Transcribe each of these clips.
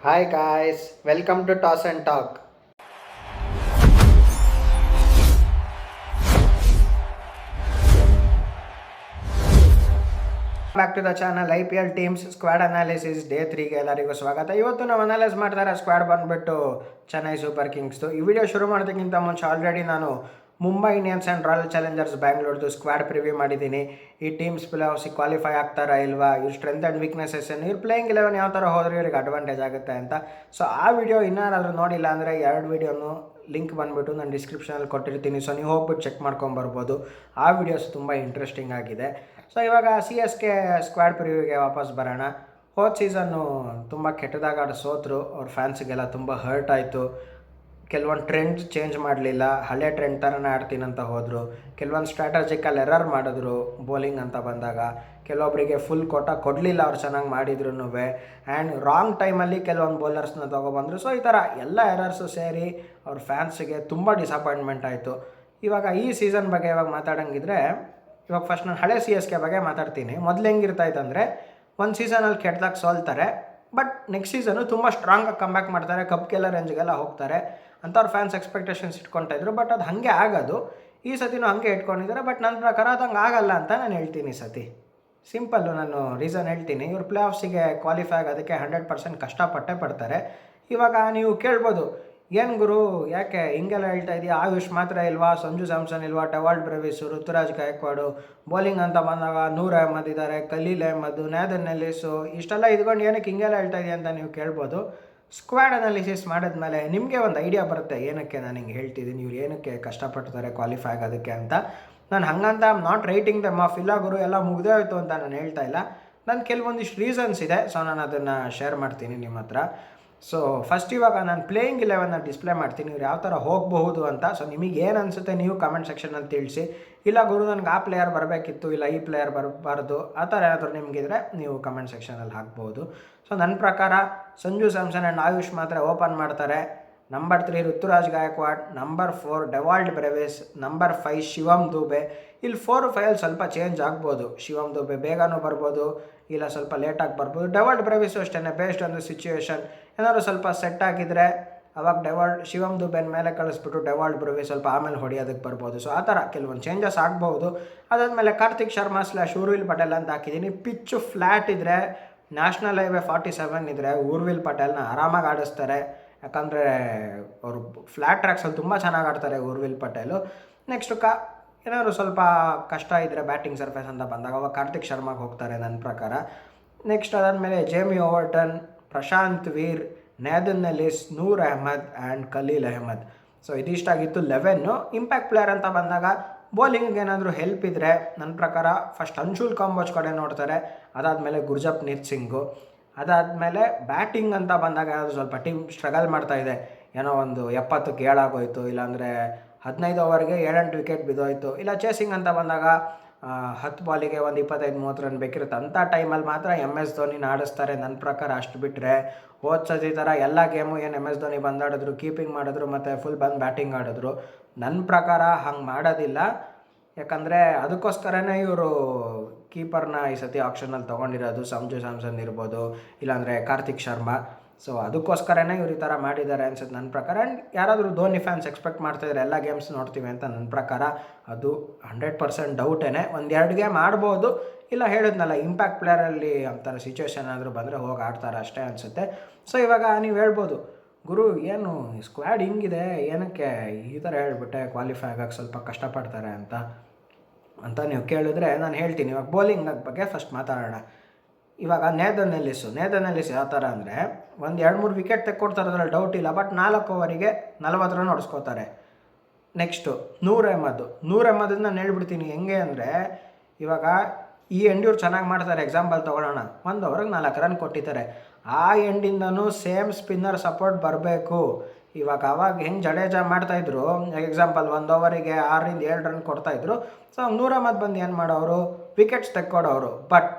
Hi guys, welcome to Toss and Talk. Back to the channel IPL teams squad analysis day 3ಗೆ ಎಲ್ಲರಿಗೂ ಸ್ವಾಗತ. ಇವತ್ತು ನಾವು ಅನಾಲೈಸ್ ಮಾಡ್ತಾರೆ ಸ್ಕ್ವಾಡ್ ಬಂದುಬಿಟ್ಟು ಚೆನ್ನೈ ಸೂಪರ್ ಕಿಂಗ್ಸ್ದು. ಈ ವಿಡಿಯೋ ಶುರು ಮಾಡೋದಕ್ಕಿಂತ ಮುಂಚೆ ಆಲ್ರೆಡಿ ನಾನು Mumbai Indians and Royal Challengers ಬ್ಯಾಂಗ್ಳೂರ್ದು ಸ್ಕ್ವಾಡ್ ಪ್ರಿವ್ಯೂ ಮಾಡಿದ್ದೀನಿ. ಈ ಟೀಮ್ಸ್ ಪ್ಲೇ ಆಫ್ಸಿಗೆ ಕ್ವಾಲಿಫೈ ಆಗ್ತಾರಾ ಇಲ್ವಾ, ಇವ್ರ ಸ್ಟ್ರೆಂತ್ ಆ್ಯಂಡ್ ವೀಕ್ನೆಸಸ್ ಏನು, ಇವ್ರು ಪ್ಲೇಯಿಂಗ್ 11 ಯಾವ ಥರ ಹೋದ್ರೆ ಇವ್ರಿಗೆ ಅಡ್ವಾಂಟೇಜ್ ಆಗುತ್ತೆ ಅಂತ. ಸೊ ಆ ವಿಡಿಯೋ ಇನ್ನಾರಾದರೂ ನೋಡಿಲ್ಲ ಅಂದರೆ ಎರಡು ವಿಡಿಯೋನು ಲಿಂಕ್ ಬಂದುಬಿಟ್ಟು ನಾನು ಡಿಸ್ಕ್ರಿಪ್ಷನಲ್ಲಿ ಕೊಟ್ಟಿರ್ತೀನಿ. ಸೊ ನೀವು ಹೋಗ್ಬಿಟ್ಟು ಚೆಕ್ ಮಾಡ್ಕೊಂಬರ್ಬೋದು. ಆ ವಿಡಿಯೋಸ್ ತುಂಬ ಇಂಟ್ರೆಸ್ಟಿಂಗ್ ಆಗಿದೆ. ಸೊ ಇವಾಗ CSK ಸ್ಕ್ವಾಡ್ ಪ್ರಿವ್ಯೂಗೆ ವಾಪಸ್ ಬರೋಣ. ಹೋದ ಸೀಸನ್ನು ತುಂಬ ಕೆಟ್ಟದಾಗ ಆಡ ಸೋತರು, ಅವ್ರ ಫ್ಯಾನ್ಸಿಗೆಲ್ಲ ತುಂಬ ಹರ್ಟ್ ಆಯಿತು. ಕೆಲವೊಂದು ಟ್ರೆಂಡ್ ಚೇಂಜ್ ಮಾಡಲಿಲ್ಲ, ಹಳೆ ಟ್ರೆಂಡ್ ಥರನೇ ಆಡ್ತೀನಂತ ಹೋದರು. ಕೆಲವೊಂದು ಸ್ಟ್ರಾಟಜಿಕಲ್ ಎರರ್ ಮಾಡಿದ್ರು ಬೌಲಿಂಗ್ ಅಂತ ಬಂದಾಗ. ಕೆಲವೊಬ್ಬರಿಗೆ ಫುಲ್ ಕೋಟ ಕೊಡಲಿಲ್ಲ, ಅವ್ರು ಚೆನ್ನಾಗಿ ಮಾಡಿದ್ರು. ಆ್ಯಂಡ್ ರಾಂಗ್ ಟೈಮಲ್ಲಿ ಕೆಲವೊಂದು ಬೌಲರ್ಸ್ನ ತೊಗೊಬಂದರು. ಸೊ ಈ ಥರ ಎಲ್ಲ ಎರರ್ಸು ಸೇರಿ ಅವ್ರ ಫ್ಯಾನ್ಸಿಗೆ ತುಂಬ ಡಿಸಪಾಯಿಂಟ್ಮೆಂಟ್ ಆಯಿತು. ಇವಾಗ ಈ ಸೀಸನ್ ಬಗ್ಗೆ ಇವಾಗ ಮಾತಾಡೋಂಗಿದ್ರೆ, ಇವಾಗ ಫಸ್ಟ್ ನಾನು ಹಳೆ CSK ಬಗ್ಗೆ ಮಾತಾಡ್ತೀನಿ. ಮೊದಲು ಹೆಂಗಿರ್ತಾಯಿತ್ತಂದರೆ, ಒಂದು ಸೀಸನಲ್ಲಿ ಕೆಟ್ಟದಾಗ ಸೋಲ್ತಾರೆ, ಬಟ್ ನೆಕ್ಸ್ಟ್ ಸೀಸನು ತುಂಬ ಸ್ಟ್ರಾಂಗಾಗಿ ಕಮ್ಬ್ಯಾಕ್ ಮಾಡ್ತಾರೆ, ಕಪ್ ಗೆಲ್ಲೋ ರೇಂಜ್ಗೆಲ್ಲ ಹೋಗ್ತಾರೆ ಅಂತ ಅವ್ರ ಫ್ಯಾನ್ಸ್ ಎಕ್ಸ್ಪೆಕ್ಟೇಷನ್ಸ್ ಇಟ್ಕೊತಾಯಿದ್ರು. ಬಟ್ ಅದು ಹಾಗೆ ಆಗೋದು. ಈ ಸತಿನೂ ಹಾಗೆ ಇಟ್ಕೊಂಡಿದ್ದಾರೆ. ಬಟ್ ನನ್ನ ಪ್ರಕಾರ ಅದು ಹಂಗೆ ಆಗಲ್ಲ ಅಂತ ನಾನು ಹೇಳ್ತೀನಿ. ಈ ಸತಿ ಸಿಂಪಲ್ಲು ನಾನು ರೀಸನ್ ಹೇಳ್ತೀನಿ. ಇವ್ರು ಪ್ಲೇ ಆಫ್ಸಿಗೆ ಕ್ವಾಲಿಫೈ ಆಗೋದಕ್ಕೆ 100% ಕಷ್ಟಪಟ್ಟೇ ಪಡ್ತಾರೆ. ಇವಾಗ ನೀವು ಕೇಳ್ಬೋದು, ಏನು ಗುರು ಯಾಕೆ ಹಿಂಗೆಲ್ಲ ಹೇಳ್ತಾ ಇದೆಯಾ, ಆಯುಷ್ ಮಾತ್ರ ಇಲ್ವಾ, ಸಂಜು ಸ್ಯಾಮ್ಸನ್ ಇಲ್ವಾ, ಟೆವಾಲ್ಡ್ ಬ್ರೆವಿಸ್, ಋತುರಾಜ್ ಗಾಯಕ್ವಾಡು, ಬೌಲಿಂಗ್ ಅಂತ ಬಂದಾಗ ನೂರ್ ಅಹ್ಮದ್ ಇದ್ದಾರೆ, ಖಲೀಲ್ ಅಹ್ಮದ್, ನ್ಯಾದನ್ ಎಲ್ಲಿಸು, ಇಷ್ಟೆಲ್ಲ ಇದ್ಕೊಂಡು ಏನಕ್ಕೆ ಹಿಂಗೆಲ್ಲ ಹೇಳ್ತಾ ಇದೆಯಾ ಅಂತ ನೀವು ಕೇಳ್ಬೋದು. ಸ್ಕ್ವಾಡ್ ಅನಾಲಿಸಿಸ್ ಮಾಡಿದ್ಮೇಲೆ ನಿಮಗೆ ಒಂದು ಐಡಿಯಾ ಬರುತ್ತೆ ಏನಕ್ಕೆ ನಾನು ಹಿಂಗೆ ಹೇಳ್ತಿದ್ದೀನಿ, ಇವ್ರು ಏನಕ್ಕೆ ಕಷ್ಟಪಡ್ತಾರೆ ಕ್ವಾಲಿಫೈ ಆಗೋದಕ್ಕೆ ಅಂತ. ನಾನು ಹಂಗಂತ ನಾಟ್ ರೈಟಿಂಗ್ ದಮ್ ಆಫ್, ಇಲ್ಲ ಗುರು ಎಲ್ಲ ಮುಗ್ದೇ ಹೋಯ್ತು ಅಂತ ನಾನು ಹೇಳ್ತಾ ಇಲ್ಲ. ನಾನು ಕೆಲವೊಂದಿಷ್ಟು ರೀಸನ್ಸ್ ಇದೆ, ಸೊ ನಾನು ಅದನ್ನು ಶೇರ್ ಮಾಡ್ತೀನಿ ನಿಮ್ಮ ಹತ್ರ. ಸೊ ಫಸ್ಟ್ ಇವಾಗ ನಾನು ಪ್ಲೇಯಿಂಗ್ 11 ಡಿಸ್ಪ್ಲೇ ಮಾಡ್ತೀನಿ, ಇವ್ರು ಯಾವ ಥರ ಹೋಗಬಹುದು ಅಂತ. ಸೊ ನಿಮಗೆ ಏನು ಅನಿಸುತ್ತೆ ನೀವು ಕಮೆಂಟ್ ಸೆಕ್ಷನಲ್ಲಿ ತಿಳಿಸಿ. ಇಲ್ಲ ಗುರು ನನಗೆ ಆ ಪ್ಲೇಯರ್ ಬರಬೇಕಿತ್ತು, ಇಲ್ಲ ಈ ಪ್ಲೇಯರ್ ಬರಬಾರ್ದು, ಆ ಥರ ಏನಾದರೂ ನಿಮಗಿದ್ರೆ ನೀವು ಕಮೆಂಟ್ ಸೆಕ್ಷನಲ್ಲಿ ಹಾಕ್ಬೋದು. ಸೊ ನನ್ನ ಪ್ರಕಾರ ಸಂಜು ಸ್ಯಾಮ್ಸನ್ ಆ್ಯಂಡ್ ಆಯುಷ್ ಮಾತ್ರ ಓಪನ್ ಮಾಡ್ತಾರೆ. Number 3 Ruturaj Gaikwad, number 4 Dewald Brevis, number 5 Shivam Dube. ಇಲ್ಲಿ 4-5 ಸ್ವಲ್ಪ ಚೇಂಜ್ ಆಗ್ಬೋದು. ಶಿವಮ್ ದುಬೆ ಬೇಗನೂ ಬರ್ಬೋದು, ಇಲ್ಲ ಸ್ವಲ್ಪ ಲೇಟಾಗಿ ಬರ್ಬೋದು. ಡೆವಾಲ್ಡ್ ಬ್ರೆವಿಸು ಅಷ್ಟೇ, ಬೇಸ್ಡ್ ಆನ್ ದ ಸಿಚುವೇಶನ್. ಏನಾದರೂ ಸ್ವಲ್ಪ ಸೆಟ್ ಆಗಿದ್ದರೆ ಅವಾಗ ಶಿವಮ್ ದುಬೆನ ಮೇಲೆ ಕಳಿಸ್ಬಿಟ್ಟು ಡೆವಾಲ್ಡ್ ಬ್ರೆವಿಸ್ ಸ್ವಲ್ಪ ಆಮೇಲೆ ಹೊಡೆಯೋದಕ್ಕೆ ಬರ್ಬೋದು. ಸೊ ಆ ಥರ ಕೆಲವೊಂದು ಚೇಂಜಸ್ ಆಗ್ಬೋದು. ಅದಾದಮೇಲೆ ಕಾರ್ತಿಕ್ ಶರ್ಮಾ / ಊರ್ವಿಲ್ ಪಟೇಲ್ ಅಂತ ಹಾಕಿದ್ದೀನಿ. ಪಿಚ್ಚು ಫ್ಲ್ಯಾಟ್ ಇದ್ದರೆ, ನ್ಯಾಷನಲ್ ಹೈವೇ 47 ಇದ್ದರೆ ಊರ್ವಿಲ್ ಪಟೇಲ್ನ ಆರಾಮಾಗಿ ಆಡಿಸ್ತಾರೆ. ಯಾಕಂದರೆ ಅವರು ಫ್ಲ್ಯಾಟ್ ಟ್ರ್ಯಾಕ್ಸಲ್ಲಿ ತುಂಬ ಚೆನ್ನಾಗಿ ಆಡ್ತಾರೆ ಊರ್ವಿಲ್ ಪಟೇಲು. ನೆಕ್ಸ್ಟು ಏನಾದರೂ ಸ್ವಲ್ಪ ಕಷ್ಟ ಇದ್ದರೆ ಬ್ಯಾಟಿಂಗ್ ಸರ್ಫೇಸ್ ಅಂತ ಬಂದಾಗ ಅವಾಗ ಕಾರ್ತಿಕ್ ಶರ್ಮಾಗೆ ಹೋಗ್ತಾರೆ ನನ್ನ ಪ್ರಕಾರ. ನೆಕ್ಸ್ಟ್ ಅದಾದಮೇಲೆ Jamie Overton, Prashant Veer, Nathan Ellis, Noor Ahmad and Khaleel Ahmed. So ಇದಿಷ್ಟಾಗಿತ್ತು 11. ಇಂಪ್ಯಾಕ್ಟ್ ಪ್ಲೇಯರ್ ಅಂತ ಬಂದಾಗ ಬೌಲಿಂಗ್ಗೆ ಏನಾದರೂ ಹೆಲ್ಪ್ ಇದ್ದರೆ ನನ್ನ ಪ್ರಕಾರ ಫಸ್ಟ್ ಅನ್ಶುಲ್ ಕಾಂಬೋಜ್ ಕಡೆ ನೋಡ್ತಾರೆ. ಅದಾದಮೇಲೆ ಗುರ್ಜಪ್ನೀತ್ ಸಿಂಗು. ಅದಾದಮೇಲೆ ಬ್ಯಾಟಿಂಗ್ ಅಂತ ಬಂದಾಗ ಏನಾದರೂ ಸ್ವಲ್ಪ ಟೀಮ್ ಸ್ಟ್ರಗಲ್ ಮಾಡ್ತಾಯಿದೆ, ಏನೋ ಒಂದು 70ಕ್ಕೆ 7 ಆಗೋಯ್ತು, ಇಲ್ಲಾಂದರೆ 15 ಓವರ್ಗೆ 7-8 ವಿಕೆಟ್ ಬಿದ್ದೋಯ್ತು, ಇಲ್ಲ ಚೇಸಿಂಗ್ ಅಂತ ಬಂದಾಗ 10 ಬಾಲಿಗೆ ಒಂದು 25-30 ರನ್ ಬೇಕಿರುತ್ತೆ. ಅಂಥ ಟೈಮಲ್ಲಿ ಮಾತ್ರ MS ಧೋನಿನ ಆಡಿಸ್ತಾರೆ ನನ್ನ ಪ್ರಕಾರ. ಅಷ್ಟು ಬಿಟ್ಟರೆ ಹೋದ ಸತಿ ಥರ ಎಲ್ಲ ಗೇಮು ಏನು MS ಧೋನಿ ಬಂದಾಡಿದ್ರು, ಕೀಪಿಂಗ್ ಮಾಡಿದ್ರು ಮತ್ತು ಫುಲ್ ಬಂದು ಬ್ಯಾಟಿಂಗ್ ಆಡಿದ್ರು. ನನ್ನ ಪ್ರಕಾರ ಹಂಗೆ ಮಾಡೋದಿಲ್ಲ. ಯಾಕಂದರೆ ಅದಕ್ಕೋಸ್ಕರನೇ ಇವರು ಕೀಪರ್ನ ಈ ಸತಿ ಆಪ್ಷನಲ್ಲಿ ತೊಗೊಂಡಿರೋದು. ಸಂಜು ಸ್ಯಾಮ್ಸನ್ ಇರ್ಬೋದು, ಇಲ್ಲಾಂದರೆ ಕಾರ್ತಿಕ್ ಶರ್ಮಾ. ಸೊ ಅದಕ್ಕೋಸ್ಕರನೇ ಇವ್ರು ಈ ಥರ ಮಾಡಿದ್ದಾರೆ ಅನ್ಸುತ್ತೆ ನನ್ನ ಪ್ರಕಾರ. ಆ್ಯಂಡ್ ಯಾರಾದರೂ ಧೋನಿ ಫ್ಯಾನ್ಸ್ ಎಕ್ಸ್ಪೆಕ್ಟ್ ಮಾಡ್ತಾಯಿದ್ರೆ ಎಲ್ಲ ಗೇಮ್ಸ್ ನೋಡ್ತೀವಿ ಅಂತ ನನ್ನ ಪ್ರಕಾರ ಅದು 100% ಡೌಟೇನೆ. 1-2 ಗೇಮ್ ಆಡ್ಬೋದು, ಇಲ್ಲ ಹೇಳಿದ್ನಲ್ಲ ಇಂಪ್ಯಾಕ್ಟ್ ಪ್ಲೇಯರಲ್ಲಿ ಅಂಥರ ಸಿಚುವೇಶನ್ ಆದರೂ ಬಂದರೆ ಹೋಗಿ ಆಡ್ತಾರೆ ಅಷ್ಟೇ ಅನಿಸುತ್ತೆ. ಸೊ ಇವಾಗ ನೀವು ಹೇಳ್ಬೋದು, ಗುರು ಏನು ಸ್ಕ್ವಾಡ್ ಹಿಂಗಿದೆ, ಏನಕ್ಕೆ ಈ ಥರ ಹೇಳ್ಬಿಟ್ಟೆ, ಕ್ವಾಲಿಫೈ ಆಗೋಕ್ಕೆ ಸ್ವಲ್ಪ ಕಷ್ಟಪಡ್ತಾರೆ ಅಂತ ನೀವು ಕೇಳಿದ್ರೆ ನಾನು ಹೇಳ್ತೀನಿ. ಇವಾಗ ಬೌಲಿಂಗ್ ಬಗ್ಗೆ ಫಸ್ಟ್ ಮಾತಾಡೋಣ. ಇವಾಗ ನೇದನ್ ಎಲ್ಲಿಸ್ ಯಾವ ಥರ ಅಂದರೆ, ಒಂದು 2-3 ವಿಕೆಟ್ ತೆಕ್ಕೊಡ್ತಾರೆ, ಡೌಟ್ ಇಲ್ಲ. ಬಟ್ 4 ಓವರಿಗೆ 40 ರನ್ ಹೊಡ್ಸ್ಕೋತಾರೆ. ನೆಕ್ಸ್ಟು ನೂರ್ ಅಹ್ಮದನ್ನ ನಾನು ಹೇಳ್ಬಿಡ್ತೀನಿ ಹೆಂಗೆ ಅಂದರೆ, ಇವಾಗ ಈ ಎಂಡ್ಯೂರು ಚೆನ್ನಾಗಿ ಮಾಡ್ತಾರೆ. ಎಕ್ಸಾಂಪಲ್ ತೊಗೊಳ್ಳೋಣ, 1 ಓವರಿಗೆ 4 ರನ್ ಕೊಟ್ಟಿದ್ದಾರೆ. ಆ ಎಂಡಿಂದನೂ ಸೇಮ್ ಸ್ಪಿನ್ನರ್ ಸಪೋರ್ಟ್ ಬರಬೇಕು. ಇವಾಗ ಹೆಂಗೆ ಜಡೇಜಾ ಮಾಡ್ತಾಯಿದ್ರು, ಎಕ್ಸಾಂಪಲ್ 1 ಓವರಿಗೆ 6-7 ರನ್ ಕೊಡ್ತಾಯಿದ್ರು. ಸೊ ನೂರ್ ಅಹ್ಮದ್ ಬಂದು ಏನು ಮಾಡೋರು, ವಿಕೆಟ್ಸ್ ತೆಕ್ಕೊಡೋರು. ಬಟ್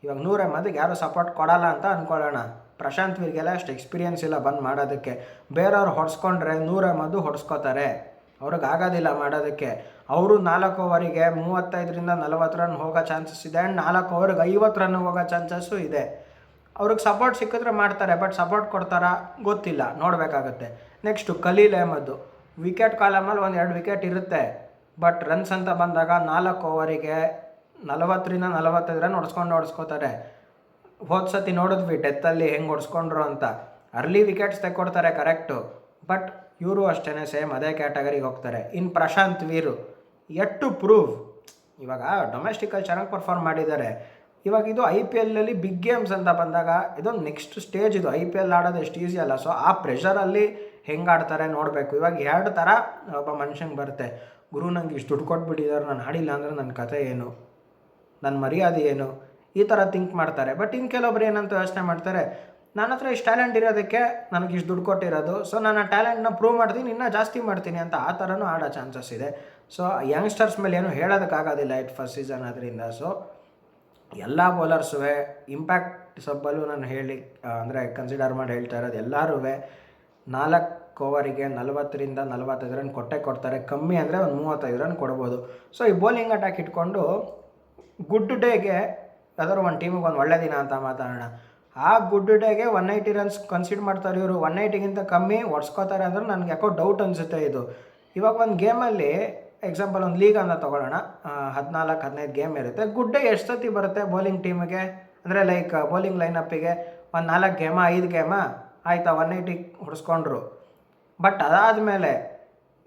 ಇವಾಗ ನೂರ್ ಅಹ್ಮದ್ಗೆ ಯಾರೂ ಸಪೋರ್ಟ್ ಕೊಡಲ್ಲ ಅಂತ ಅಂದ್ಕೊಳ್ಳೋಣ. ಪ್ರಶಾಂತ್ ವೀರ್ಗೆಲ್ಲ ಅಷ್ಟು ಎಕ್ಸ್ಪೀರಿಯನ್ಸ್ ಇಲ್ಲ ಬಂದು ಮಾಡೋದಕ್ಕೆ. ಬೇರೆಯವ್ರು ಹೊಡ್ಸ್ಕೊಂಡ್ರೆ ನೂರ್ ಅಹ್ಮದ್ ಹೊಡ್ಸ್ಕೋತಾರೆ, ಅವ್ರಿಗೆ ಆಗೋದಿಲ್ಲ ಮಾಡೋದಕ್ಕೆ. ಅವರು 4 ಓವರಿಗೆ 35-40 ರನ್ ಹೋಗೋ ಚಾನ್ಸಸ್ ಇದೆ. ಆ್ಯಂಡ್ 4 ಓವರಿಗೆ 50 ರನ್ ಹೋಗೋ ಚಾನ್ಸಸ್ಸು ಇದೆ. ಅವ್ರಿಗೆ ಸಪೋರ್ಟ್ ಸಿಕ್ಕಿದ್ರೆ ಮಾಡ್ತಾರೆ, ಬಟ್ ಸಪೋರ್ಟ್ ಕೊಡ್ತಾರಾ ಗೊತ್ತಿಲ್ಲ, ನೋಡಬೇಕಾಗತ್ತೆ. ನೆಕ್ಸ್ಟು ಖಲೀಲ್ ಅಹ್ಮದ್, ವಿಕೆಟ್ ಕಾಲಮಲ್ಲಿ 1-2 ವಿಕೆಟ್ ಇರುತ್ತೆ, ಬಟ್ ರನ್ಸ್ ಅಂತ ಬಂದಾಗ 4 ಓವರಿಗೆ 40-45 ರನ್ ಹೊಡ್ಸ್ಕೋತಾರೆ. ಹೋದ ಸತಿ ನೋಡಿದ್ವಿ ಡೆತ್ತಲ್ಲಿ ಹೆಂಗೆ ಹೊಡ್ಸ್ಕೊಂಡ್ರು ಅಂತ. ಅರ್ಲಿ ವಿಕೆಟ್ಸ್ ತೆಕ್ಕೊಡ್ತಾರೆ ಕರೆಕ್ಟು, ಬಟ್ ಇವರು ಅಷ್ಟೇ ಸೇಮ್ ಅದೇ ಕ್ಯಾಟಗರಿಗೆ ಹೋಗ್ತಾರೆ. ಇನ್ನು Prashant Veer yet to prove. ಇವಾಗ ಡೊಮೆಸ್ಟಿಕಲ್ಲಿ ಚೆನ್ನಾಗಿ ಪರ್ಫಾರ್ಮ್ ಮಾಡಿದ್ದಾರೆ. ಇವಾಗ ಇದು IPL ಬಿಗ್ ಗೇಮ್ಸ್ ಅಂತ ಬಂದಾಗ ಇದೊಂದು ನೆಕ್ಸ್ಟ್ ಸ್ಟೇಜ್. ಇದು IPL ಆಡೋದು ಎಷ್ಟು ಈಸಿ ಅಲ್ಲ. ಸೊ ಆ ಪ್ರೆಷರಲ್ಲಿ ಹೆಂಗೆ ಆಡ್ತಾರೆ ನೋಡಬೇಕು. ಇವಾಗ 2 ಥರ ಒಬ್ಬ ಮನುಷ್ಯಂಗೆ ಬರುತ್ತೆ. ಗುರು ನಂಗೆ ಇಷ್ಟು ದುಡ್ಡು ಕೊಟ್ಬಿಟ್ಟಿದ್ದಾರೆ, ನಾನು ಆಡಿಲ್ಲ ಅಂದರೆ ನನ್ನ ಕತೆ ಏನು, ನನ್ನ ಮರ್ಯಾದೆ ಏನು, ಈ ಥರ ಥಿಂಕ್ ಮಾಡ್ತಾರೆ. ಬಟ್ ಇನ್ನು ಕೆಲವೊಬ್ರು ಏನಂತ ಯೋಚನೆ ಮಾಡ್ತಾರೆ, ನನ್ನ ಹತ್ರ ಇಷ್ಟು ಟ್ಯಾಲೆಂಟ್ ಇರೋದಕ್ಕೆ ನನಗೆ ಇಷ್ಟು ದುಡ್ಡು ಕೊಟ್ಟಿರೋದು, ಸೊ ನಾನು ಆ ಟ್ಯಾಲೆಂಟ್ನ ಪ್ರೂವ್ ಮಾಡ್ತೀನಿ, ಇನ್ನೂ ಜಾಸ್ತಿ ಮಾಡ್ತೀನಿ ಅಂತ ಆ ಥರನೂ ಆಡೋ ಚಾನ್ಸಸ್ ಇದೆ. ಸೊ ಯಂಗ್ಸ್ಟರ್ಸ್ ಮೇಲೆ ಏನೂ ಹೇಳೋದಕ್ಕಾಗೋದಿಲ್ಲ, ಫಸ್ಟ್ ಸೀಸನ್ ಅದರಿಂದ. ಸೊ ಎಲ್ಲ ಬೌಲರ್ಸೂ ಇಂಪ್ಯಾಕ್ಟ್ ಸಬ್ಬಲ್ಲೂ ನಾನು ಅಂದರೆ ಕನ್ಸಿಡರ್ ಮಾಡಿ ಹೇಳ್ತಾ ಇರೋದು, ಎಲ್ಲರೂ 4 ಓವರಿಗೆ 40-45 ರನ್ ಕೊಡ್ತಾರೆ. ಕಮ್ಮಿ ಅಂದರೆ ಒಂದು 35 ರನ್ ಕೊಡ್ಬೋದು. ಸೊ ಈ ಬೌಲಿಂಗ್ ಅಟ್ಯಾಕ್ ಇಟ್ಕೊಂಡು ಗುಡ್ ಡೇಗೆ ಯಾವ್ದಾದ್ರು ಒಂದು ಟೀಮಿಗೆ ಒಂದು ಒಳ್ಳೆ ದಿನ ಅಂತ ಮಾತಾಡೋಣ. ಆ ಗುಡ್ ಡೇಗೆ 180 ರನ್ಸ್ ಕನ್ಸಿಡರ್ ಮಾಡ್ತಾರೆ ಇವರು. 180ಗಿಂತ ಕಮ್ಮಿ ಹೊಡ್ಸ್ಕೋತಾರೆ ಅಂದ್ರೆ ನನಗೆ ಯಾಕೋ ಡೌಟ್ ಅನಿಸುತ್ತೆ ಇದು. ಇವಾಗ ಒಂದು ಗೇಮಲ್ಲಿ ಎಕ್ಸಾಂಪಲ್ ಒಂದು ಲೀಗ್ ಅಂತ ತೊಗೊಳ್ಳೋಣ, 14-15 ಗೇಮ್ ಇರುತ್ತೆ. ಗುಡ್ ಡೇ ಎಷ್ಟು ಸತಿ ಬರುತ್ತೆ ಬೌಲಿಂಗ್ ಟೀಮಿಗೆ, ಅಂದರೆ ಲೈಕ್ ಬೌಲಿಂಗ್ ಲೈನಪ್ಪಿಗೆ ಒಂದು 4 ಗೇಮಾ 5 ಗೇಮಾ ಆಯಿತಾ, 180 ಹೊಡ್ಸ್ಕೊಂಡ್ರು. ಬಟ್ ಅದಾದಮೇಲೆ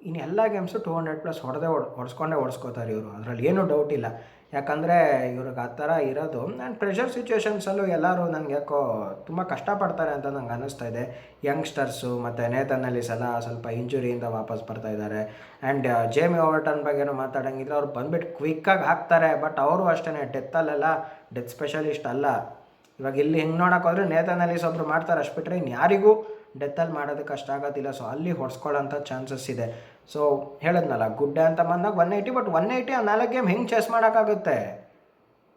ಇನ್ನೆಲ್ಲ ಗೇಮ್ಸು 200+ ಹೊಡ್ಸ್ಕೋತಾರೆ ಇವರು. ಅದರಲ್ಲಿ ಏನೂ ಡೌಟ್ ಇಲ್ಲ. ಯಾಕಂದರೆ ಇವ್ರಿಗೆ ಆ ಥರ ಇರೋದು. ಆ್ಯಂಡ್ ಪ್ರೆಷರ್ ಸಿಚುವೇಷನ್ಸಲ್ಲೂ ಎಲ್ಲರೂ ನನಗೆ ಯಾಕೋ ತುಂಬ ಕಷ್ಟಪಡ್ತಾರೆ ಅಂತ ನಂಗೆ ಅನ್ನಿಸ್ತಾ ಇದೆ. ಯಂಗ್ಸ್ಟರ್ಸು ಮತ್ತು ನೇತನ್ ಎಲಿಸ್ ಎಲ್ಲ ಸ್ವಲ್ಪ ಇಂಜುರಿಯಿಂದ ವಾಪಸ್ ಬರ್ತಾಯಿದ್ದಾರೆ. ಆ್ಯಂಡ್ ಜೇಮಿ ಓವರ್ಟನ್ ಬಗ್ಗೆನೂ ಮಾತಾಡೋಂಗಿದ್ರೆ ಅವ್ರು ಬಂದುಬಿಟ್ಟು ಕ್ವಿಕ್ಕಾಗಿ ಹಾಕ್ತಾರೆ. ಬಟ್ ಅವರು ಅಷ್ಟೇ ಡೆತ್ ಸ್ಪೆಷಲಿಸ್ಟ್ ಅಲ್ಲ. ಇವಾಗ ಇಲ್ಲಿ ಹೆಂಗೆ ನೋಡೋಕ್ಕೋದ್ರೆ ನೇತನ್ ಎಲಿಸ್ ಒಬ್ಬರು ಮಾಡ್ತಾರೆ, ಅಷ್ಟು ಬಿಟ್ಟರೆ ಇನ್ನು ಯಾರಿಗೂ ಡೆತ್ತಲ್ಲಿ ಮಾಡೋದಕ್ಕೆ ಅಷ್ಟು ಆಗೋದಿಲ್ಲ. ಸೊ ಅಲ್ಲಿ ಹೊಡ್ಸ್ಕೊಳ್ಳೋಂಥ ಚಾನ್ಸಸ್ ಇದೆ. ಸೊ ಹೇಳಿದ್ನಲ್ಲ ಗುಡ್ ಡೇ ಅಂತ ಬಂದಾಗ 180, ಬಟ್ 180 ಆ 4 ಗೇಮ್ ಹೆಂಗೆ ಚೇಸ್ ಮಾಡೋಕ್ಕಾಗುತ್ತೆ.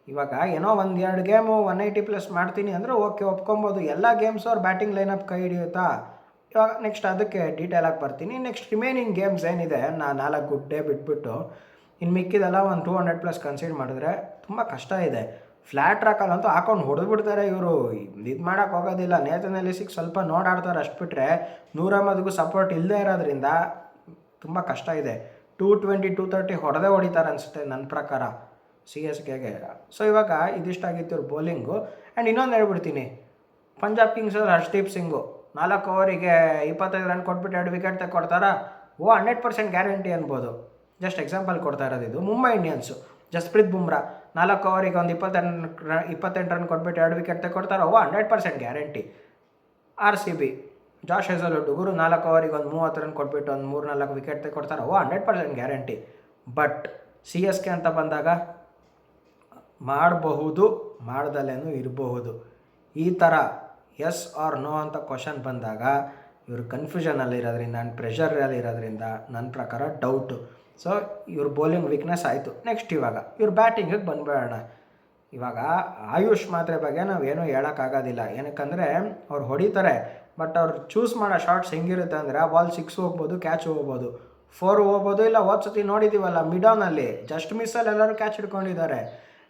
ಇವಾಗ ಏನೋ 1-2 ಗೇಮು 180+ ಮಾಡ್ತೀನಿ ಅಂದರೆ ಓಕೆ ಒಪ್ಕೊಬೋದು. ಎಲ್ಲ ಗೇಮ್ಸು ಅವ್ರು ಬ್ಯಾಟಿಂಗ್ ಲೈನಪ್ ಕೈ ಹಿಡಿಯುತ್ತಾ. ಇವಾಗ ನೆಕ್ಸ್ಟ್ ಅದಕ್ಕೆ ಡೀಟೇಲಾಗಿ ಬರ್ತೀನಿ. ನೆಕ್ಸ್ಟ್ ರಿಮೈನಿಂಗ್ ಗೇಮ್ಸ್ ಏನಿದೆ, 4 ಗುಡ್ ಡೇ ಬಿಟ್ಬಿಟ್ಟು ಇನ್ನು ಮಿಕ್ಕಿದೆಲ್ಲ ಒಂದು 200+ ಕನ್ಸಿಡರ್ ಮಾಡಿದ್ರೆ ತುಂಬ ಕಷ್ಟ ಇದೆ. ಫ್ಲ್ಯಾಟ್ ಟ್ರ್ಯಾಕಲ್ಲಂತೂ ಹಾಕೊಂಡು ಹೊಡೆದ್ಬಿಡ್ತಾರೆ ಇವರು, ಇದು ಮಾಡೋಕ್ಕೆ ಹೋಗೋದಿಲ್ಲ. ನೇತನ್ ಎಲಿಸ್ಗೆ ಸ್ವಲ್ಪ ನೋಡಾಡ್ತಾರೆ, ಅಷ್ಟು ಬಿಟ್ಟರೆ ನೂರ್ ಅಹ್ಮದ್ಗೂ ಸಪೋರ್ಟ್ ಇಲ್ಲದೆ ಇರೋದ್ರಿಂದ ತುಂಬ ಕಷ್ಟ ಇದೆ. 220-230 ಹೊಡಿತಾರೆ ಅನಿಸುತ್ತೆ ನನ್ನ ಪ್ರಕಾರ CSKಗೆ. ಸೊ ಇವಾಗ ಇದಿಷ್ಟಾಗಿತ್ತು ಇವ್ರು ಬೌಲಿಂಗು. ಆ್ಯಂಡ್ ಇನ್ನೊಂದು ಹೇಳ್ಬಿಡ್ತೀನಿ, ಪಂಜಾಬ್ ಕಿಂಗ್ಸ್ ಹರ್ಷದೀಪ್ ಸಿಂಗು 4 ಓವರಿಗೆ 25 ರನ್ ಕೊಟ್ಬಿಟ್ಟು 2 ವಿಕೆಟ್ ತೆಕ್ಕೊಡ್ತಾರಾ, 100% ಗ್ಯಾರಂಟಿ ಅನ್ಬೋದು. ಜಸ್ಟ್ ಎಕ್ಸಾಂಪಲ್ ಕೊಡ್ತಾ ಇರೋದು ಇದು. ಮುಂಬೈ ಇಂಡಿಯನ್ಸು ಜಸ್ಪ್ರೀತ್ ಬುಮ್ರಾ 4 ಓವರಿಗೆ ಒಂದು 28 ರನ್ ಕೊಟ್ಬಿಟ್ಟು 2 ವಿಕೆಟ್ ತೆಕ್ಕೊಡ್ತಾರೆ, 100% ಗ್ಯಾರಂಟಿ. RCB ಜಾಶ್ ಹೇಸಲ್ವುಡ್ ಗುರು 4 ಓವರಿಗೆ ಒಂದು 30 ರನ್ ಕೊಟ್ಬಿಟ್ಟು ಒಂದು 3-4 ವಿಕೆಟ್ ತೆಕ್ಕೊಡ್ತಾರೆ, 100% ಗ್ಯಾರಂಟಿ. ಬಟ್ CSK ಅಂತ ಬಂದಾಗ ಮಾಡಬಹುದು, ಮಾಡ್ದಲ್ಲೇನೂ ಇರಬಹುದು. ಈ ಥರ ಎಸ್ ಆರ್ ನೋ ಅಂತ ಕ್ವಶನ್ ಬಂದಾಗ ಇವರು ಕನ್ಫ್ಯೂಷನಲ್ಲಿರೋದ್ರಿಂದ ಆ್ಯಂಡ್ ಪ್ರೆಷರಲ್ಲಿರೋದ್ರಿಂದ ನನ್ನ ಪ್ರಕಾರ ಡೌಟು. ಸೊ ಇವ್ರ ಬೌಲಿಂಗ್ ವೀಕ್ನೆಸ್ ಆಯಿತು. ನೆಕ್ಸ್ಟ್ ಇವಾಗ ಇವ್ರ ಬ್ಯಾಟಿಂಗಿಗೆ ಬಂದ್ಬೇಡೋಣ. ಇವಾಗ ಆಯುಷ್ ಮಾತ್ರೆ ಬಗ್ಗೆ ನಾವೇನೂ ಹೇಳೋಕ್ಕಾಗೋದಿಲ್ಲ. ಏನಕ್ಕಂದರೆ ಅವ್ರು ಹೊಡಿತಾರೆ, ಬಟ್ ಅವ್ರು ಚೂಸ್ ಮಾಡೋ ಶಾರ್ಟ್ಸ್ ಹೆಂಗಿರುತ್ತೆ ಅಂದರೆ ಆ ಬಾಲ್ 6 ಹೋಗ್ಬೋದು, ಕ್ಯಾಚ್ ಹೋಗ್ಬೋದು, 4 ಹೋಗ್ಬೋದು. ಇಲ್ಲ ಸತಿ ನೋಡಿದ್ದೀವಲ್ಲ ಮಿಡಾನಲ್ಲಿ ಜಸ್ಟ್ ಮಿಸ್ಸಲ್ಲಿ ಎಲ್ಲರೂ ಕ್ಯಾಚ್ ಹಿಡ್ಕೊಂಡಿದ್ದಾರೆ.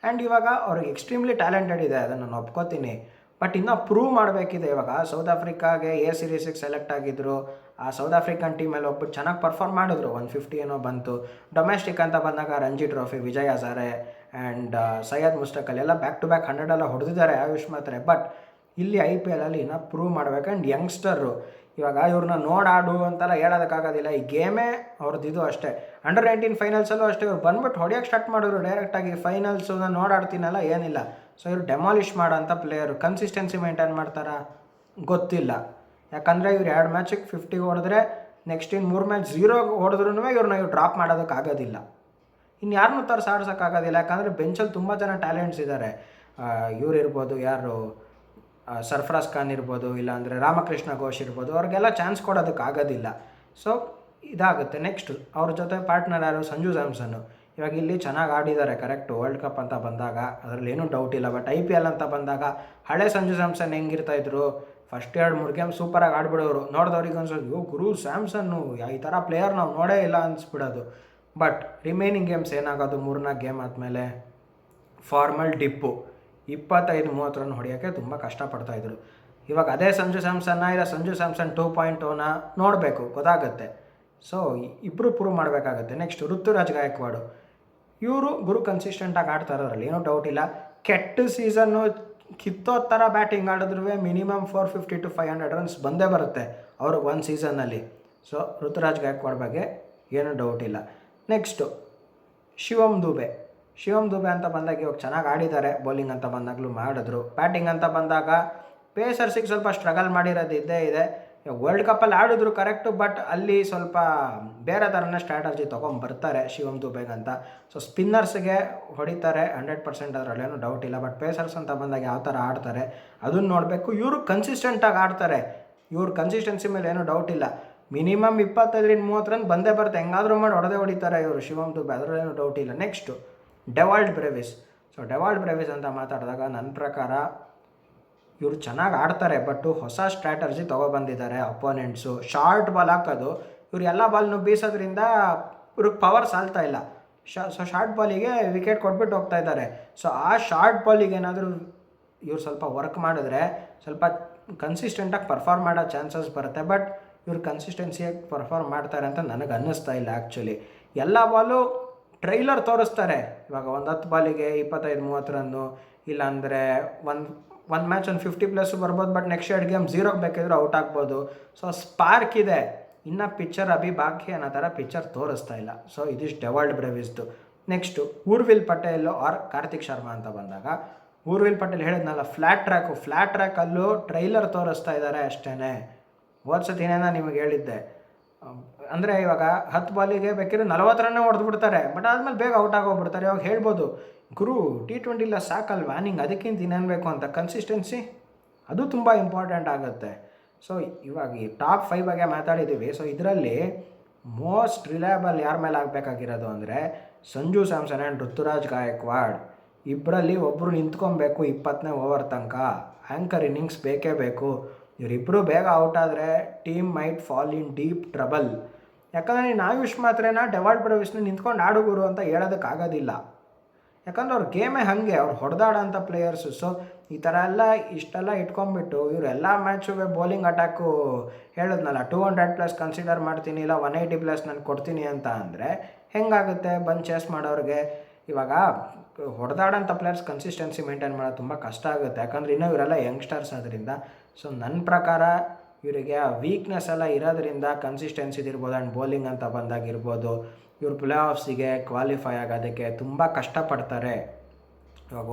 ಆ್ಯಂಡ್ ಇವಾಗ ಅವ್ರಿಗೆ ಎಕ್ಸ್ಟ್ರೀಮ್ಲಿ ಟ್ಯಾಲೆಂಟೆಡ್ ಇದೆ, ಅದನ್ನು ನಾನು ಒಪ್ಕೋತೀನಿ. ಬಟ್ ಇನ್ನೂ ಪ್ರೂವ್ ಮಾಡಬೇಕಿದೆ. ಇವಾಗ ಸೌತ್ ಆಫ್ರಿಕಾಗೆ A ಸೀರೀಸಿಗೆ ಸೆಲೆಕ್ಟ್ ಆಗಿದ್ದರು. ಆ ಸೌತ್ ಆಫ್ರಿಕನ್ ಟೀಮಲ್ಲಿ ಒಬ್ಬರು ಚೆನ್ನಾಗಿ ಪರ್ಫಾರ್ಮ್ ಮಾಡಿದ್ರು, 150 ಏನೋ ಬಂತು. ಡೊಮೆಸ್ಟಿಕ್ ಅಂತ ಬಂದಾಗ ರಂಜಿ ಟ್ರೋಫಿ, ವಿಜಯ್ ಹಜಾರೆ ಆ್ಯಂಡ್ ಸೈಯದ್ ಮುಸ್ತಕ್ ಅಲಿ ಎಲ್ಲ ಬ್ಯಾಕ್ ಟು ಬ್ಯಾಕ್ 100 ಎಲ್ಲ ಹೊಡೆದಿದ್ದಾರೆ ಆಯುಷ್ ಮಾತ್ರೆ. ಬಟ್ ಇಲ್ಲಿ IPL ಇನ್ನೂ ಪ್ರೂವ್ ಮಾಡಬೇಕು. ಆ್ಯಂಡ್ ಯಂಗ್ಸ್ಟರು ಇವಾಗ ಇವ್ರನ್ನ ನೋಡಾಡು ಅಂತೆಲ್ಲ ಹೇಳೋದಕ್ಕಾಗೋದಿಲ್ಲ. ಈ ಗೇಮೇ ಅವ್ರದ್ದು ಅಷ್ಟೇ. ಅಂಡರ್-19 ಫೈನಲ್ಸಲ್ಲೂ ಅಷ್ಟೇ ಇವ್ರು ಬಂದ್ಬಿಟ್ಟು ಹೊಡೆಯೋಕ್ಕೆ ಸ್ಟಾರ್ಟ್ ಮಾಡಿದ್ರು ಡೈರೆಕ್ಟಾಗಿ. ಫೈನಲ್ಸು ನಾನು ನೋಡಾಡ್ತೀನಲ್ಲ ಏನಿಲ್ಲ. ಸೊ ಇವ್ರು ಡೆಮಾಲಿಷ್ ಮಾಡೋಂಥ ಪ್ಲೇಯರು. ಕನ್ಸಿಸ್ಟೆನ್ಸಿ ಮೇಂಟೈನ್ ಮಾಡ್ತಾರಾ ಗೊತ್ತಿಲ್ಲ. ಯಾಕಂದರೆ ಇವ್ರು 2 ಮ್ಯಾಚಿಗೆ 50 ಹೊಡೆದ್ರೆ ನೆಕ್ಸ್ಟ್ ಇನ್ನು 3 ಮ್ಯಾಚ್ 0 ಹೊಡೆದ್ರೂ ಇವ್ರನ್ನ ಡ್ರಾಪ್ ಮಾಡೋದಕ್ಕಾಗೋದಿಲ್ಲ. ಇನ್ನು ಯಾರನ್ನೂ ಆಡಿಸೋಕ್ಕಾಗೋದಿಲ್ಲ. ಯಾಕಂದರೆ ಬೆಂಚಲ್ಲಿ ತುಂಬ ಜನ ಟ್ಯಾಲೆಂಟ್ಸ್ ಇದ್ದಾರೆ. ಇವ್ರು ಇರ್ಬೋದು, ಯಾರು ಸರ್ಫರಾಜ್ ಖಾನ್ ಇರ್ಬೋದು, ಇಲ್ಲಾಂದರೆ ರಾಮಕೃಷ್ಣ ಘೋಷ್ ಇರ್ಬೋದು, ಅವ್ರಿಗೆಲ್ಲ ಚಾನ್ಸ್ ಕೊಡೋದಕ್ಕಾಗೋದಿಲ್ಲ. ಸೊ ಇದಾಗುತ್ತೆ. ನೆಕ್ಸ್ಟ್ ಅವ್ರ ಜೊತೆ ಪಾರ್ಟ್ನರ್ ಯಾರು, ಸಂಜು ಸ್ಯಾಮ್ಸನ್ನು. ಇವಾಗ ಇಲ್ಲಿ ಚೆನ್ನಾಗಿ ಆಡಿದ್ದಾರೆ ಕರೆಕ್ಟು, ವರ್ಲ್ಡ್ ಕಪ್ ಅಂತ ಬಂದಾಗ ಅದರಲ್ಲಿ ಏನೂ ಡೌಟ್ ಇಲ್ಲ. ಬಟ್ IPL ಅಂತ ಬಂದಾಗ ಹಳೆ ಸಂಜು ಸ್ಯಾಮ್ಸನ್ ಹೆಂಗಿರ್ತಾಯಿದ್ರು, ಫಸ್ಟ್ 2-3 ಗೇಮ್ ಸೂಪರಾಗಿ ಆಡ್ಬಿಡೋರು. ನೋಡಿದವ್ರಿಗೆ ಅನ್ಸೋದು ಗುರು ಸ್ಯಾಮ್ಸನ್ನು ಈ ಥರ ಪ್ಲೇಯರ್ ನಾವು ನೋಡೇ ಇಲ್ಲ ಅನಿಸ್ಬಿಡೋದು. ಬಟ್ ರಿಮೈನಿಂಗ್ ಗೇಮ್ಸ್ ಏನಾಗೋದು, 3-4 ಗೇಮ್ ಆದಮೇಲೆ ಫಾರ್ಮಲ್ ಡಿಪ್ಪು. 25-30 ರನ್ ಹೊಡೆಯೋಕ್ಕೆ ತುಂಬ ಕಷ್ಟಪಡ್ತಾಯಿದ್ರು. ಇವಾಗ ಅದೇ ಸಂಜು ಸ್ಯಾಮ್ಸನ್ನ ಇಲ್ಲ ಸಂಜು ಸ್ಯಾಮ್ಸನ್ 2.0ನ ನೋಡಬೇಕು, ಗೊತ್ತಾಗುತ್ತೆ. ಸೊ ಇಬ್ಬರು ಪ್ರೂವ್ ಮಾಡಬೇಕಾಗತ್ತೆ. ನೆಕ್ಸ್ಟ್ ಋತುರಾಜ್ ಗಾಯಕ್ವಾಡು, ಇವರು ಕನ್ಸಿಸ್ಟೆಂಟಾಗಿ ಆಡ್ತಾ ಇರೋದ್ರಲ್ಲಿ ಏನೂ ಡೌಟ್ ಇಲ್ಲ. ಕೆಟ್ಟ ಸೀಸನ್ನು ಕಿತ್ತೋ ಥರ ಬ್ಯಾಟಿಂಗ್ ಆಡಿದ್ರೂ ಮಿನಿಮಮ್ 450 to 500 ರನ್ಸ್ ಬಂದೇ ಬರುತ್ತೆ ಅವ್ರಿಗೆ ಒಂದು ಸೀಸನ್ನಲ್ಲಿ. ಸೊ ಋತುರಾಜ್ ಗಾಯಕ್ವಾಡ್ ಬಗ್ಗೆ ಏನೂ ಡೌಟ್ ಇಲ್ಲ. ನೆಕ್ಸ್ಟು ಶಿವಮ್ ದುಬೆ ಅಂತ ಬಂದಾಗ ಇವಾಗ ಚೆನ್ನಾಗಿ ಆಡಿದ್ದಾರೆ. ಬೌಲಿಂಗ್ ಅಂತ ಬಂದಾಗಲೂ ಮಾಡಿದ್ರು. ಬ್ಯಾಟಿಂಗ್ ಅಂತ ಬಂದಾಗ ಪೇಸರ್ಸಿಗೆ ಸ್ವಲ್ಪ ಸ್ಟ್ರಗಲ್ ಮಾಡಿರೋದು ಇದ್ದೇ ಇದೆ. ವರ್ಲ್ಡ್ ಕಪ್ಪಲ್ಲಿ ಆಡಿದ್ರು ಕರೆಕ್ಟು, ಬಟ್ ಅಲ್ಲಿ ಸ್ವಲ್ಪ ಬೇರೆ ಥರನೇ ಸ್ಟ್ರಾಟಜಿ ತೊಗೊಂಬರ್ತಾರೆ ಶಿವಮ್ ದುಬೆಗಂತ. ಸೊ ಸ್ಪಿನ್ನರ್ಸ್ಗೆ ಹೊಡಿತಾರೆ 100%, ಅದರಲ್ಲೇನು ಡೌಟ್ ಇಲ್ಲ. ಬಟ್ ಪೇಸರ್ಸ್ ಅಂತ ಬಂದಾಗ ಯಾವ ಥರ ಆಡ್ತಾರೆ ಅದನ್ನು ನೋಡಬೇಕು. ಇವರು ಕನ್ಸಿಸ್ಟೆಂಟಾಗಿ ಆಡ್ತಾರೆ, ಇವ್ರ ಕನ್ಸಿಸ್ಟೆನ್ಸಿ ಮೇಲೆ ಏನೂ ಡೌಟ್ ಇಲ್ಲ. ಮಿನಿಮಮ್ 25-30 ರನ್ ಬಂದೇ ಬರುತ್ತೆ, ಹೆಂಗಾದರೂ ಮಾಡಿ ಹೊಡೆದಿದ್ದಾರೆ ಇವರು ಶಿವಮ್ ದುಬೆ, ಅದರಲ್ಲೇನು ಡೌಟ್ ಇಲ್ಲ. Next Dewald Brevis. So Dewald Brevis ಅಂತ ಮಾತಾಡಿದಾಗ ನನ್ನ ಪ್ರಕಾರ ಇವರು ಚೆನ್ನಾಗಿ ಆಡ್ತಾರೆ, ಬಟ್ಟು ಹೊಸ ಸ್ಟ್ರಾಟರ್ಜಿ ತೊಗೊಬಂದಿದ್ದಾರೆ ಅಪೋನೆಂಟ್ಸು. ಶಾರ್ಟ್ ಬಾಲ್ ಹಾಕೋದು, ಇವ್ರು ಎಲ್ಲ ಬಾಲ್ನು ಬೀಸೋದ್ರಿಂದ ಇವ್ರಿಗೆ ಪವರ್ ಸಾಲ್ತಾ ಇಲ್ಲ. ಸೊ ಶಾರ್ಟ್ ಬಾಲಿಗೆ ವಿಕೆಟ್ ಕೊಟ್ಬಿಟ್ಟು ಹೋಗ್ತಾ ಇದ್ದಾರೆ. ಸೊ ಆ ಶಾರ್ಟ್ ಬಾಲಿಗೆ ಏನಾದರೂ ಇವ್ರು ಸ್ವಲ್ಪ ವರ್ಕ್ ಮಾಡಿದ್ರೆ ಸ್ವಲ್ಪ ಕನ್ಸಿಸ್ಟೆಂಟಾಗಿ ಪರ್ಫಾರ್ಮ್ ಮಾಡೋ ಚಾನ್ಸಸ್ ಬರುತ್ತೆ. ಬಟ್ ಇವ್ರು ಕನ್ಸಿಸ್ಟೆನ್ಸಿಯಾಗಿ ಪರ್ಫಾರ್ಮ್ ಮಾಡ್ತಾರೆ ಅಂತ ನನಗೆ ಅನ್ನಿಸ್ತಾ ಇಲ್ಲ. ಆ್ಯಕ್ಚುಲಿ ಎಲ್ಲ ಬಾಲು ಟ್ರೈಲರ್ ತೋರಿಸ್ತಾರೆ. ಇವಾಗ 10 ಬಾಲಿಗೆ 25-30 ರನ್ನು, ಇಲ್ಲಾಂದರೆ ಒಂದು ಮ್ಯಾಚ್ 50+ ಬರ್ಬೋದು. ಬಟ್ ನೆಕ್ಸ್ಟ್ 2 ಗೇಮ್ 0ಗೆ ಬೇಕಿದ್ರು ಔಟ್ ಆಗ್ಬೋದು. ಸೊ ಸ್ಪಾರ್ಕ್ ಇದೆ, ಇನ್ನು ಪಿಕ್ಚರ್ ಬಾಕಿ ಅನ್ನೋ ಥರ ಪಿಕ್ಚರ್ ತೋರಿಸ್ತಾ ಇಲ್ಲ. ಸೊ ಇದಿಷ್ಟು ಡೆವಾಲ್ಡ್ ಬ್ರೆವಿಸ್ದು. ನೆಕ್ಸ್ಟು ಊರ್ವಿಲ್ ಪಟೇಲ್ ಆರ್ ಕಾರ್ತಿಕ್ ಶರ್ಮಾ ಅಂತ ಬಂದಾಗ, ಊರ್ವಿಲ್ ಪಟೇಲ್ ಹೇಳಿದ್ನಲ್ಲ ಫ್ಲ್ಯಾಟ್ ಟ್ರ್ಯಾಕಲ್ಲೂ ಟ್ರೈಲರ್ ತೋರಿಸ್ತಾ ಇದ್ದಾರೆ ಅಷ್ಟೇ. ಓದ್ಸತಿನೇನ ನಿಮಗೆ ಹೇಳಿದ್ದೆ, ಅಂದರೆ ಇವಾಗ 10 ಬಾಲಿಗೆ ಬೇಕಿದ್ರೆ 40 ರನ್ನೇ ಹೊಡೆದ್ಬಿಡ್ತಾರೆ, ಬಟ್ ಆದಮೇಲೆ ಬೇಗ ಔಟ್ ಆಗೋಗ್ಬಿಡ್ತಾರೆ. ಇವಾಗ ಹೇಳ್ಬೋದು ಗುರು T20 ಸಾಕಲ್ವಾ ನಿಂಗೆ, ಅದಕ್ಕಿಂತ ಇನ್ನೇನು ಬೇಕು ಅಂತ. ಕನ್ಸಿಸ್ಟೆನ್ಸಿ ಅದು ತುಂಬ ಇಂಪಾರ್ಟೆಂಟ್ ಆಗುತ್ತೆ. ಸೊ ಇವಾಗ ಈ ಟಾಪ್ 5 ಬಗ್ಗೆ ಮಾತಾಡಿದ್ದೀವಿ. ಸೊ ಇದರಲ್ಲಿ ಮೋಸ್ಟ್ ರಿಲಯಬಲ್ ಯಾರ ಮೇಲೆ ಆಗಬೇಕಾಗಿರೋದು ಅಂದರೆ ಸಂಜು ಸ್ಯಾಮ್ಸನ್ ಆ್ಯಂಡ್ ಋತುರಾಜ್ ಗಾಯಕ್ವಾಡ್. ಇಬ್ಬರಲ್ಲಿ ಒಬ್ಬರು ನಿಂತ್ಕೊಬೇಕು 20ನೇ ಓವರ್ ತನಕ. ಆ್ಯಂಕರ್ ಇನ್ನಿಂಗ್ಸ್ ಬೇಕೇ ಬೇಕು. ಇವರಿಬ್ಬರು ಬೇಗ ಔಟ್ ಆದರೆ team might fall in deep trouble. ಯಾಕಂದರೆ ನೀನು ಆಯುಷ್ ಮಾತ್ರನ ಡೆವಾಲ್ಡ್ ಬ್ರೆವಿಸ್ನ ನಿಂತ್ಕೊಂಡು ಆಡುಗುರು ಅಂತ ಹೇಳೋದಕ್ಕಾಗೋದಿಲ್ಲ. ಯಾಕಂದ್ರೆ ಅವ್ರ ಗೇಮೇ ಹಾಗೆ, ಅವ್ರು ಹೊಡೆದಾಡೋಂಥ ಪ್ಲೇಯರ್ಸು. ಸೊ ಈ ಥರ ಇಷ್ಟೆಲ್ಲ ಇಟ್ಕೊಂಡ್ಬಿಟ್ಟು ಇವರೆಲ್ಲ ಮ್ಯಾಚುಗೆ ಬೌಲಿಂಗ್ ಅಟ್ಯಾಕು ಹೇಳಿದ್ನಲ್ಲ 200+ ಕನ್ಸಿಡರ್ ಮಾಡ್ತೀನಿ, ಇಲ್ಲ 180+ ನಾನು ಕೊಡ್ತೀನಿ ಅಂತ ಅಂದರೆ ಹೆಂಗಾಗುತ್ತೆ ಬಂದು ಚೇಸ್ ಮಾಡೋರಿಗೆ. ಇವಾಗ ಹೊಡೆದಾಡೋಂಥ ಪ್ಲೇಯರ್ಸ್ ಕನ್ಸಿಸ್ಟೆನ್ಸಿ ಮೇಂಟೈನ್ ಮಾಡೋದು ತುಂಬ ಕಷ್ಟ ಆಗುತ್ತೆ, ಯಾಕಂದರೆ ಇನ್ನೂ ಇವರೆಲ್ಲ ಯಂಗ್ಸ್ಟರ್ಸ್ ಅದರಿಂದ. ಸೊ ನನ್ನ ಪ್ರಕಾರ ಇವರಿಗೆ ಆ ವೀಕ್ನೆಸ್ ಎಲ್ಲ ಇರೋದ್ರಿಂದ ಕನ್ಸಿಸ್ಟೆನ್ಸಿದಿರ್ಬೋದು ಆ್ಯಂಡ್ ಬೌಲಿಂಗ್ ಅಂತ ಬಂದಾಗಿರ್ಬೋದು ಇವ್ರು ಪ್ಲೇ ಆಫ್ಸಿಗೆ ಕ್ವಾಲಿಫೈ ಆಗೋದಕ್ಕೆ ತುಂಬ ಕಷ್ಟಪಡ್ತಾರೆ. ಇವಾಗ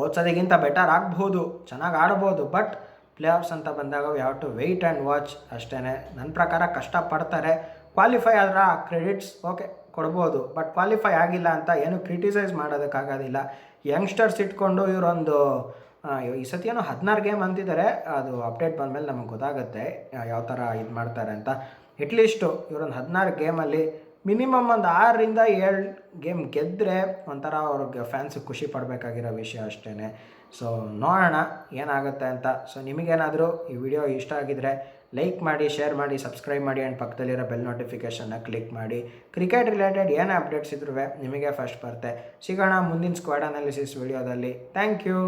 ಓದ್ಸೋದಿಗಿಂತ ಬೆಟರ್ ಆಗ್ಬೋದು, ಚೆನ್ನಾಗಿ ಆಡ್ಬೋದು, ಬಟ್ ಪ್ಲೇ ಆಫ್ಸ್ ಅಂತ ಬಂದಾಗ we have to wait and watch ಅಷ್ಟೇ. ನನ್ನ ಪ್ರಕಾರ ಕಷ್ಟಪಡ್ತಾರೆ. ಕ್ವಾಲಿಫೈ ಆದ್ರೆ ಕ್ರೆಡಿಟ್ಸ್ ಓಕೆ ಕೊಡ್ಬೋದು, ಬಟ್ ಕ್ವಾಲಿಫೈ ಆಗಿಲ್ಲ ಅಂತ ಏನು ಕ್ರಿಟಿಸೈಸ್ ಮಾಡೋದಕ್ಕಾಗೋದಿಲ್ಲ. ಯಂಗ್ಸ್ಟರ್ಸ್ ಇಟ್ಕೊಂಡು ಇವರೊಂದು ಈ ಸತಿ ಏನೋ 16 ಗೇಮ್ ಅಂತಿದ್ದಾರೆ, ಅದು ಅಪ್ಡೇಟ್ ಬಂದಮೇಲೆ ನಮಗೆ ಗೊತ್ತಾಗುತ್ತೆ ಯಾವ ಥರ ಇದು ಮಾಡ್ತಾರೆ ಅಂತ. ಅಟ್ಲೀಸ್ಟು ಇವರೊಂದು 16 ಗೇಮಲ್ಲಿ ಮಿನಿಮಮ್ ಒಂದು 6-7 ಗೇಮ್ ಗೆದ್ದರೆ ಒಂಥರ ಅವ್ರಿಗೆ ಫ್ಯಾನ್ಸಿಗೆ ಖುಷಿ ಪಡಬೇಕಾಗಿರೋ ವಿಷಯ ಅಷ್ಟೇ. ಸೊ ನೋಡೋಣ ಏನಾಗುತ್ತೆ ಅಂತ. ಸೊ ನಿಮಗೇನಾದರೂ ಈ ವಿಡಿಯೋ ಇಷ್ಟ ಆಗಿದರೆ ಲೈಕ್ ಮಾಡಿ, ಶೇರ್ ಮಾಡಿ, ಸಬ್ಸ್ಕ್ರೈಬ್ ಮಾಡಿ ಆ್ಯಂಡ್ ಪಕ್ಕದಲ್ಲಿರೋ ಬೆಲ್ ನೋಟಿಫಿಕೇಷನ್ನ ಕ್ಲಿಕ್ ಮಾಡಿ. ಕ್ರಿಕೆಟ್ ರಿಲೇಟೆಡ್ ಏನೇ ಅಪ್ಡೇಟ್ಸ್ ಇದ್ರೂ ನಿಮಗೆ ಫಸ್ಟ್ ಬರುತ್ತೆ. ಸಿಗೋಣ ಮುಂದಿನ ಸ್ಕ್ವಾಡ್ ಅನಾಲಿಸಿಸ್ ವಿಡಿಯೋದಲ್ಲಿ. Thank you.